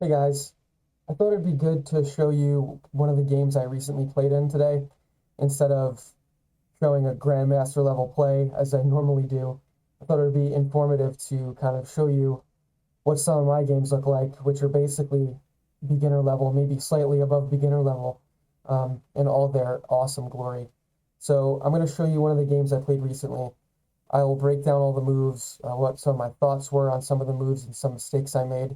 Hey guys, I thought it'd be good to show you one of the games I recently played in today instead of showing a grandmaster level play as I normally do. I thought it would be informative to kind of show you what some of my games look like, which are basically beginner level, maybe slightly above beginner level, in all their awesome glory. So I'm going to show you one of the games I played recently. I will break down all the moves, what some of my thoughts were on some of the moves and some mistakes I made.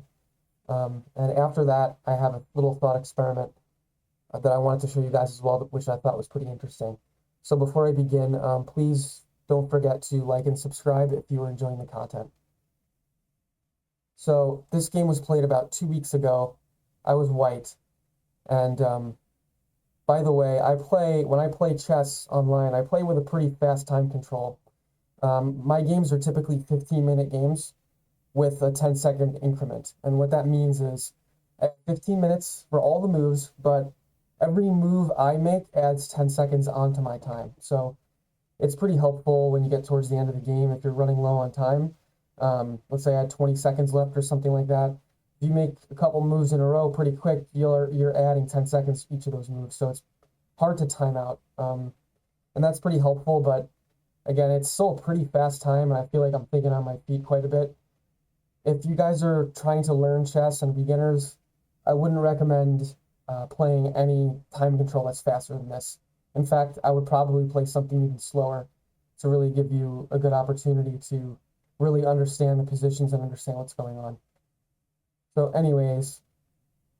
And after that, I have a little thought experiment that I wanted to show you guys as well, which I thought was pretty interesting. So before I begin, please don't forget to like and subscribe if you are enjoying the content. So this game was played about 2 weeks ago. I was white, and by the way, when I play chess online, I play with a pretty fast time control. My games are typically 15-minute games with a 10-second increment. And what that means is I have 15 minutes for all the moves, but every move I make adds 10 seconds onto my time. So it's pretty helpful when you get towards the end of the game if you're running low on time. Let's say I had 20 seconds left or something like that. If you make a couple moves in a row pretty quick, you're adding 10 seconds to each of those moves. So it's hard to time out. And that's pretty helpful, but again, it's still a pretty fast time, and I feel like I'm thinking on my feet quite a bit. If you guys are trying to learn chess and beginners, I wouldn't recommend playing any time control that's faster than this. In fact, I would probably play something even slower to really give you a good opportunity to really understand the positions and understand what's going on. So anyways,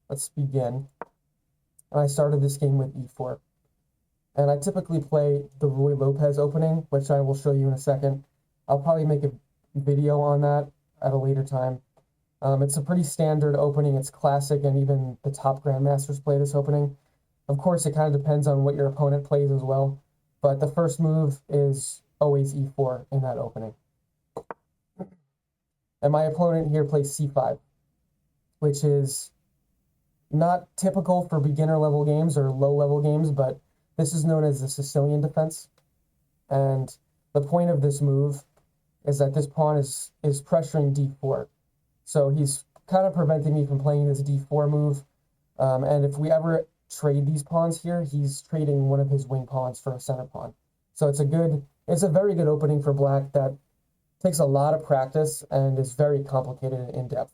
let's begin. And I started this game with e4. And I typically play the Ruy Lopez opening, which I will show you in a second. I'll probably make a video on that at a later time. It's a pretty standard opening. It's classic, and even the top grandmasters play this opening. Of course, it kind of depends on what your opponent plays as well, but the first move is always e4 in that opening. And my opponent here plays c5, which is not typical for beginner level games or low level games, but this is known as the Sicilian defense. And the point of this move is that this pawn is pressuring d4. So he's kind of preventing me from playing this d4 move. And if we ever trade these pawns here, he's trading one of his wing pawns for a center pawn. So it's a very good opening for black that takes a lot of practice and is very complicated and in-depth.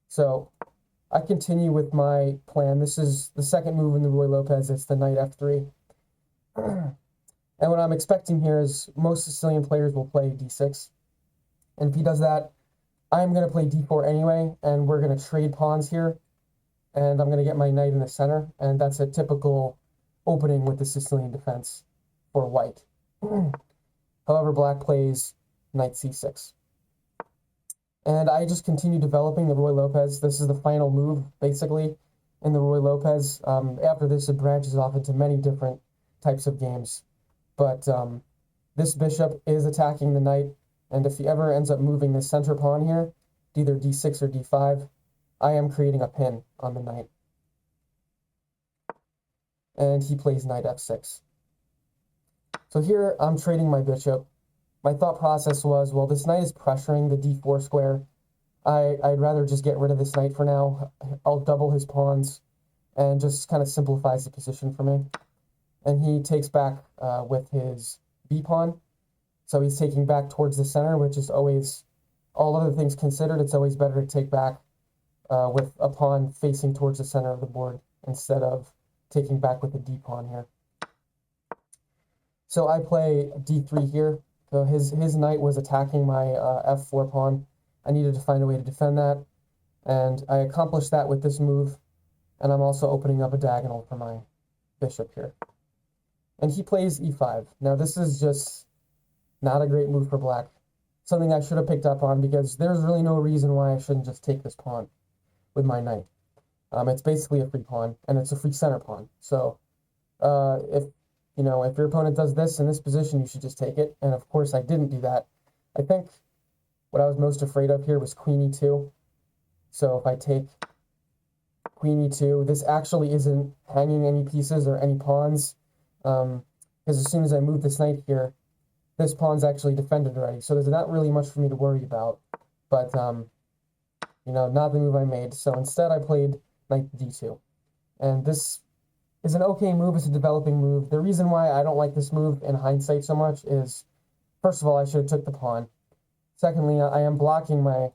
So I continue with my plan. This is the second move in the Ruy Lopez. It's the knight f3. And what I'm expecting here is most Sicilian players will play d6. And if he does that, I'm going to play d4 anyway, and we're going to trade pawns here. And I'm going to get my knight in the center, and that's a typical opening with the Sicilian defense for white. However, black plays knight c6. And I just continue developing the Ruy Lopez. This is the final move, basically, in the Ruy Lopez. After this, it branches off into many different types of games. But this bishop is attacking the knight, and if he ever ends up moving the center pawn here, either d6 or d5, I am creating a pin on the knight. And he plays knight f6. So here I'm trading my bishop. My thought process was, well, this knight is pressuring the d4 square. I'd rather just get rid of this knight for now. I'll double his pawns and just kind of simplifies the position for me. And he takes back with his b pawn. So he's taking back towards the center, which is always, all other things considered, it's always better to take back with a pawn facing towards the center of the board instead of taking back with the d pawn here. So I play d3 here. So his knight was attacking my f4 pawn. I needed to find a way to defend that, and I accomplished that with this move, and I'm also opening up a diagonal for my bishop here. And he plays e5. Now this is just not a great move for black. Something I should have picked up on, because there's really no reason why I shouldn't just take this pawn with my knight. It's basically a free pawn, and it's a free center pawn. So if your opponent does this in this position, you should just take it. And of course I didn't do that. I think what I was most afraid of here was queen e2. So if I take queen e2, this actually isn't hanging any pieces or any pawns. Because as soon as I move this knight here, this pawn's actually defended already. So there's not really much for me to worry about. But not the move I made. So instead I played knight d2. And this is an okay move. It's a developing move. The reason why I don't like this move in hindsight so much is, first of all, I should have took the pawn. Secondly, I am blocking my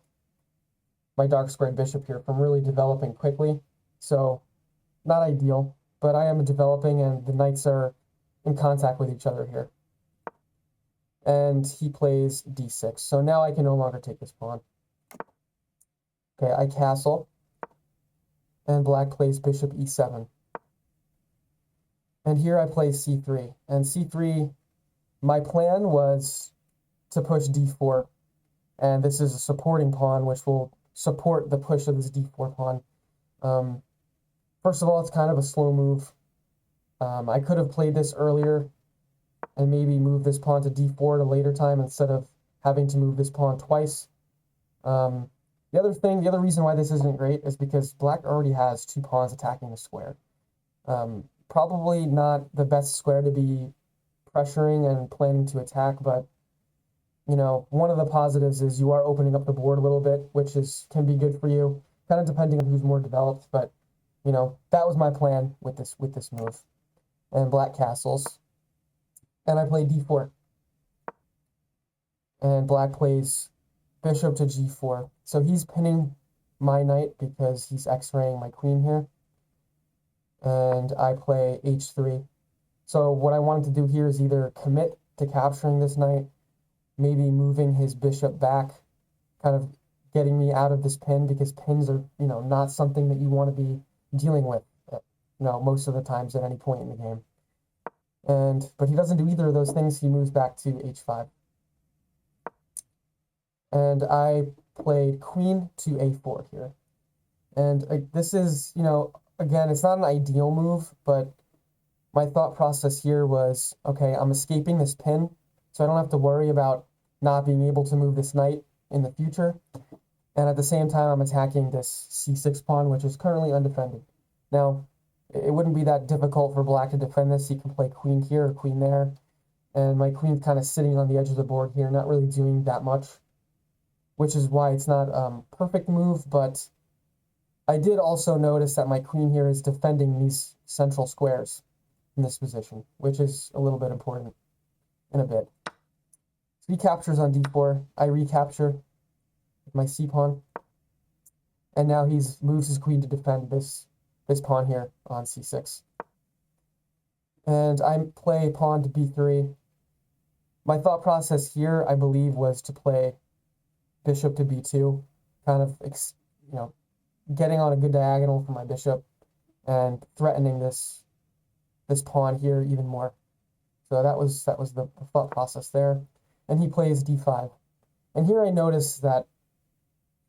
dark squared bishop here from really developing quickly. So not ideal, but I am developing and the knights are in contact with each other here. And he plays d6. So now I can no longer take this pawn. Okay, I castle. And black plays bishop e7. And here I play c3. And c3, my plan was to push d4. And this is a supporting pawn, which will support the push of this d4 pawn. First of all, it's kind of a slow move. I could have played this earlier and maybe move this pawn to d4 at a later time instead of having to move this pawn twice. The other reason why this isn't great is because black already has two pawns attacking the square. Probably not the best square to be pressuring and planning to attack, but one of the positives is you are opening up the board a little bit, which can be good for you, kind of depending on who's more developed. But that was my plan with this move. And black castles, and I play d4, and black plays bishop to g4. So he's pinning my knight because he's x-raying my queen here, and I play h3. So what I wanted to do here is either commit to capturing this knight, maybe moving his bishop back, kind of getting me out of this pin, because pins are, not something that you want to be dealing with, most of the times at any point in the game. But he doesn't do either of those things. He moves back to h5. And I played queen to a4 here. And this is, again, it's not an ideal move, but my thought process here was, okay, I'm escaping this pin, so I don't have to worry about not being able to move this knight in the future. And at the same time, I'm attacking this c6 pawn, which is currently undefended. Now, it wouldn't be that difficult for black to defend this. He can play queen here or queen there. And my queen's kind of sitting on the edge of the board here, not really doing that much, which is why it's not a perfect move. But I did also notice that my queen here is defending these central squares in this position, which is a little bit important in a bit. So he captures on d4. I recapture with my c-pawn. And now he moves his queen to defend this pawn here on c6. And I play pawn to b3. My thought process here, I believe, was to play bishop to b2, kind of, getting on a good diagonal for my bishop and threatening this pawn here even more. So that was the thought process there. And he plays d5. And here I notice that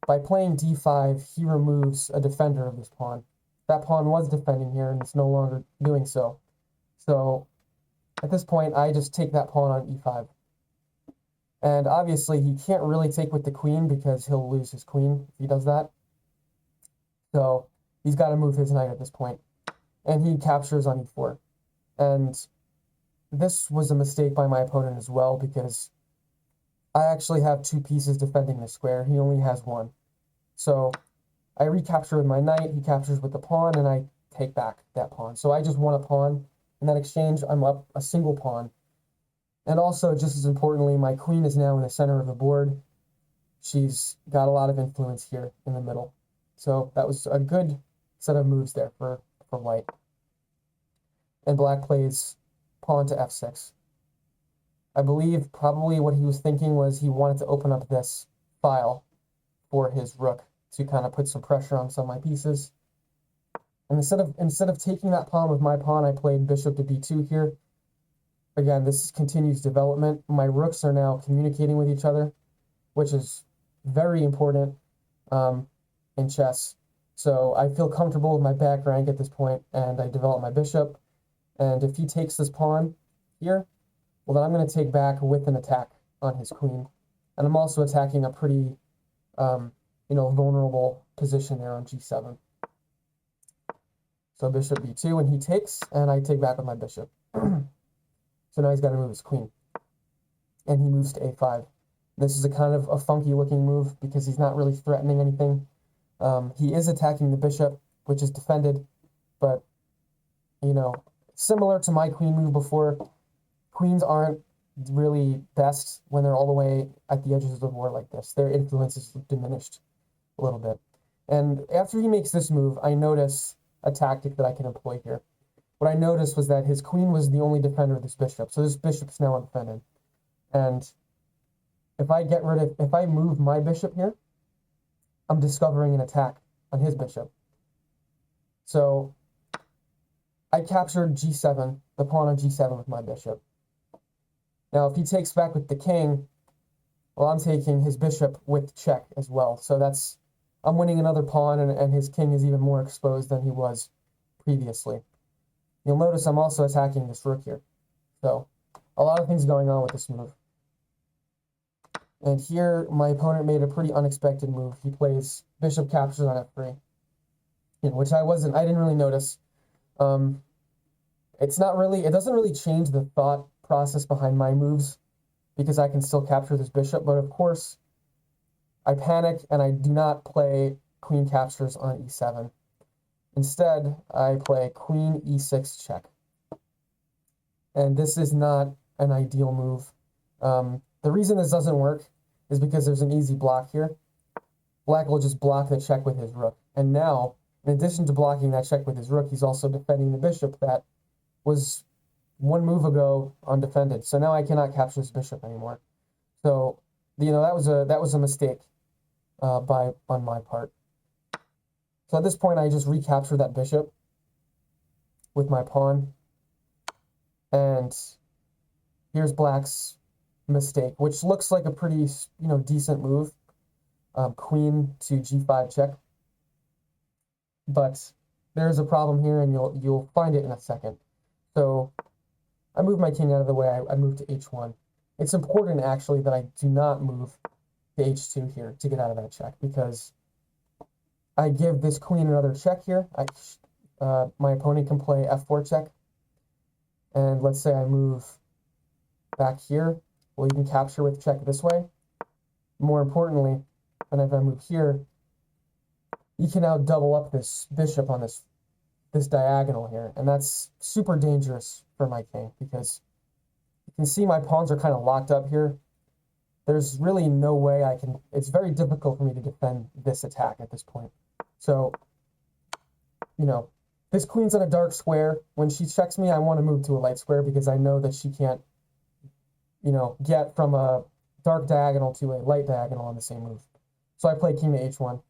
by playing d5, he removes a defender of this pawn. That pawn was defending here, and it's no longer doing so. So at this point, I just take that pawn on e5. And obviously, he can't really take with the queen because he'll lose his queen if he does that. So he's got to move his knight at this point. And he captures on e4. And this was a mistake by my opponent as well, because I actually have two pieces defending the square. He only has one. So I recapture with my knight, he captures with the pawn, and I take back that pawn. So I just won a pawn. In that exchange, I'm up a single pawn. And also, just as importantly, my queen is now in the center of the board. She's got a lot of influence here in the middle. So that was a good set of moves there for white. And black plays pawn to f6. I believe probably what he was thinking was he wanted to open up this file for his rook to kind of put some pressure on some of my pieces. And instead of taking that pawn with my pawn, I played bishop to b2 here. Again, this continues development. My rooks are now communicating with each other, which is very important in chess. So I feel comfortable with my back rank at this point, and I develop my bishop. And if he takes this pawn here, well, then I'm going to take back with an attack on his queen. And I'm also attacking a pretty, vulnerable position there on g7. So bishop b2, and he takes, and I take back with my bishop. So now he's got to move his queen. And he moves to a5. This is a kind of a funky looking move because he's not really threatening anything. He is attacking the bishop, which is defended, but, you know, similar to my queen move before, queens aren't really best when they're all the way at the edges of the board like this. Their influence is diminished a little bit. And after he makes this move, I notice a tactic that I can employ here. What I noticed was that his queen was the only defender of this bishop, so this bishop's now undefended. And if I move my bishop here, I'm discovering an attack on his bishop. So I captured g7, the pawn on g7 with my bishop. Now, if he takes back with the king, well, I'm taking his bishop with check as well. So I'm winning another pawn, and his king is even more exposed than he was previously. You'll notice I'm also attacking this rook here. So a lot of things going on with this move. And here, my opponent made a pretty unexpected move. He plays bishop captures on f3, which I didn't really notice. It doesn't really change the thought process behind my moves because I can still capture this bishop. But of course, I panic and I do not play queen captures on e7. Instead, I play queen e6 check. And this is not an ideal move. The reason this doesn't work is because there's an easy block here. Black will just block the check with his rook. And now, in addition to blocking that check with his rook, he's also defending the bishop that was one move ago undefended. So now I cannot capture this bishop anymore. So, that was a mistake on my part. So at this point, I just recapture that bishop with my pawn. And here's black's mistake, which looks like a pretty, decent move. Queen to g5 check. But there's a problem here, and you'll find it in a second. So I move my king out of the way. I move to h1. It's important, actually, that I do not move to h2 here to get out of that check, because I give this queen another check here. My opponent can play f4 check. And let's say I move back here. Well, you can capture with check this way. More importantly, and if I move here, you can now double up this bishop on this diagonal here. And that's super dangerous for my king, because you can see my pawns are kind of locked up here. There's really no way it's very difficult for me to defend this attack at this point. So, this queen's on a dark square. When she checks me, I want to move to a light square because I know that she can't, get from a dark diagonal to a light diagonal on the same move. So I play king to h1.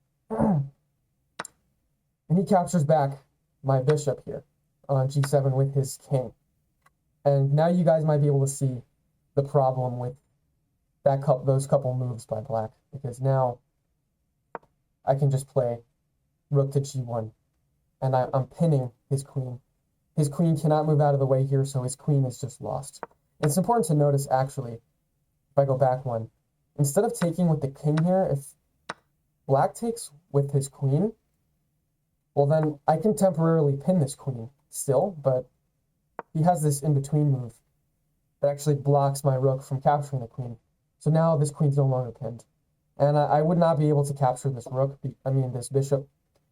And he captures back my bishop here on g7 with his king. And now you guys might be able to see the problem with those couple moves by black, because now I can just play rook to g1, and I'm pinning his queen. His queen cannot move out of the way here, so his queen is just lost. It's important to notice, actually, if I go back one, instead of taking with the king here, if black takes with his queen, well then I can temporarily pin this queen still, but he has this in-between move that actually blocks my rook from capturing the queen. So now this queen's no longer pinned. And I would not be able to capture this this bishop,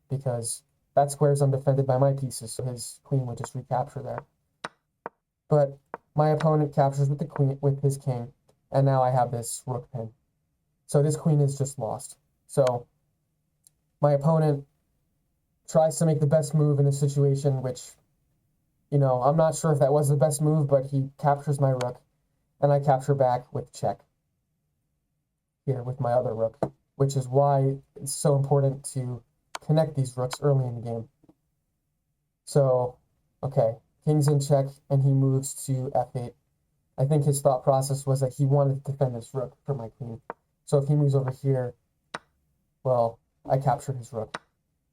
because that square is undefended by my pieces, so his queen would just recapture there. But my opponent captures with the queen, with his king, and now I have this rook pin. So this queen is just lost. So my opponent tries to make the best move in a situation, which, I'm not sure if that was the best move, but he captures my rook, and I capture back with check here with my other rook, which is why it's so important to connect these rooks early in the game. So, okay, king's in check, and he moves to f8. I think his thought process was that he wanted to defend this rook for my queen. So if he moves over here, well, I captured his rook.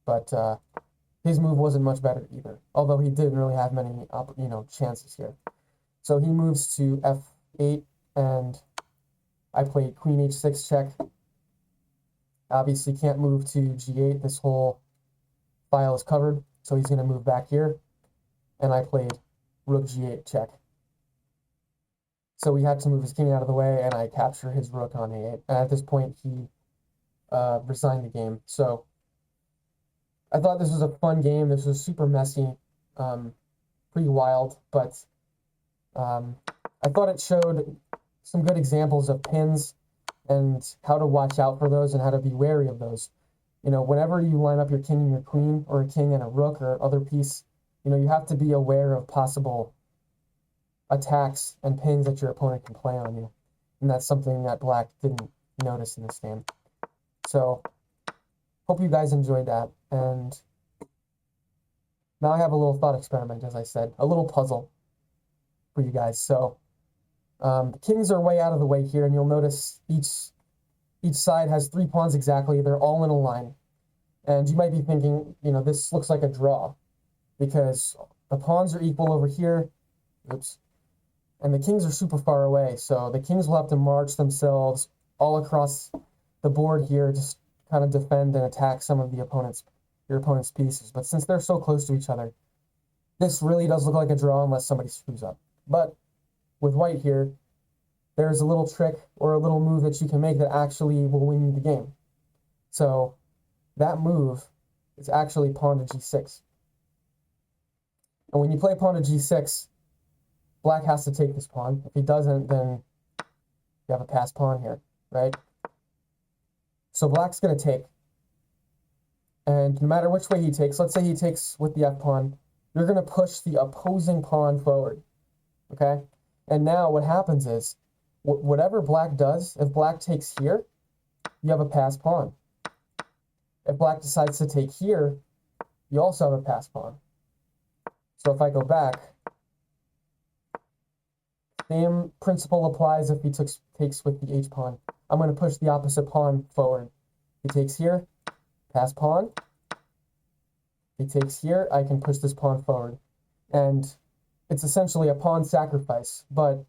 But his move wasn't much better either, although he didn't really have many, chances here. So he moves to f8, and I played queen h6 check. Obviously can't move to g8. This whole file is covered, so he's going to move back here. And I played rook g8 check. So we had to move his king out of the way, and I capture his rook on a8. And at this point, he resigned the game. So I thought this was a fun game. This was super messy, pretty wild, but I thought it showed some good examples of pins and how to watch out for those and how to be wary of those. Whenever you line up your king and your queen, or a king and a rook or other piece, you have to be aware of possible attacks and pins that your opponent can play on you. And that's something that Black didn't notice in this game. So, hope you guys enjoyed that. And now I have a little thought experiment, as I said, a little puzzle for you guys. So, the kings are way out of the way here, and you'll notice each side has 3 pawns exactly. They're all in a line. And you might be thinking, this looks like a draw because the pawns are equal over here. Oops. And the kings are super far away. So the kings will have to march themselves all across the board here, just kind of defend and attack some of your opponent's pieces. But since they're so close to each other, this really does look like a draw unless somebody screws up. But with white here, there's a little trick or a little move that you can make that actually will win you the game. So that move is actually pawn to g6. And when you play pawn to g6, Black has to take this pawn. If he doesn't, then you have a passed pawn here, right? So Black's going to take. And no matter which way he takes, let's say he takes with the f-pawn, you're going to push the opposing pawn forward, okay? And now what happens is, whatever Black does, if Black takes here, you have a passed pawn. If Black decides to take here, you also have a passed pawn. So if I go back, same principle applies if he takes with the h-pawn. I'm going to push the opposite pawn forward. He takes here, passed pawn. He takes here, I can push this pawn forward. And it's essentially a pawn sacrifice, but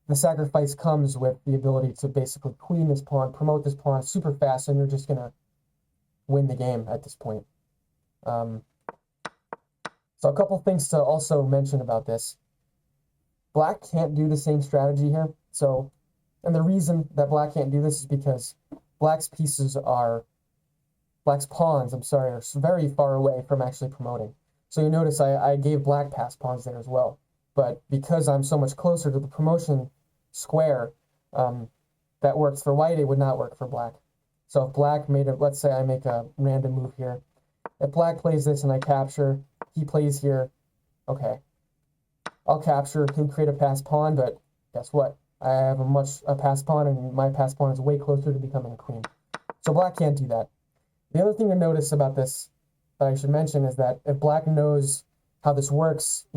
the sacrifice comes with the ability to basically queen this pawn, promote this pawn super fast, and you're just going to win the game at this point. So a couple things to also mention about this. Black can't do the same strategy here. And the reason that Black can't do this is because Black's pawns, are very far away from actually promoting. So you notice I gave Black passed pawns there as well. But because I'm so much closer to the promotion square, that works for white, it would not work for Black. So if Black let's say I make a random move here. If Black plays this and I capture, he plays here, okay. I'll capture, he'll create a passed pawn, but guess what? I have a passed pawn, and my passed pawn is way closer to becoming a queen. So Black can't do that. The other thing to notice about this that I should mention is that if Black knows how this works,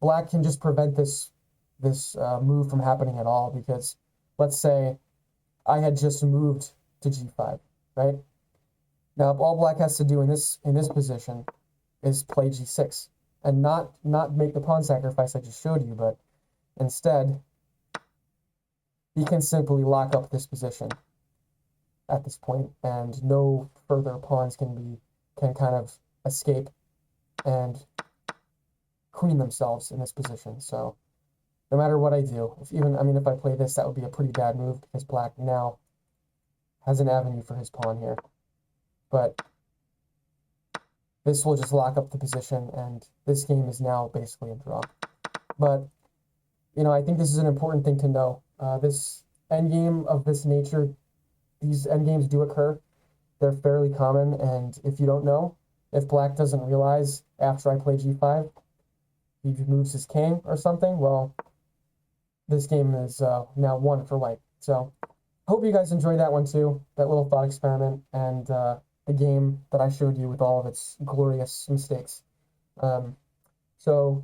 Black can just prevent this move from happening at all, because let's say I had just moved to g5, right? Now, all Black has to do in this position is play g6 and not make the pawn sacrifice I just showed you, but instead he can simply lock up this position at this point, and no further pawns can kind of escape and queen themselves in this position. So no matter what I do, if I play this, that would be a pretty bad move, because Black now has an avenue for his pawn here. But this will just lock up the position, and this game is now basically a draw. But, I think this is an important thing to know. This endgame of this nature, these endgames do occur. They're fairly common, and if you don't know, if Black doesn't realize after I play g5, he moves his king or something, well, this game is now won for white. So, hope you guys enjoyed that one too, that little thought experiment, and the game that I showed you with all of its glorious mistakes. So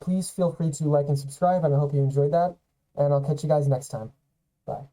please feel free to like and subscribe, and I hope you enjoyed that, and I'll catch you guys next time. Bye.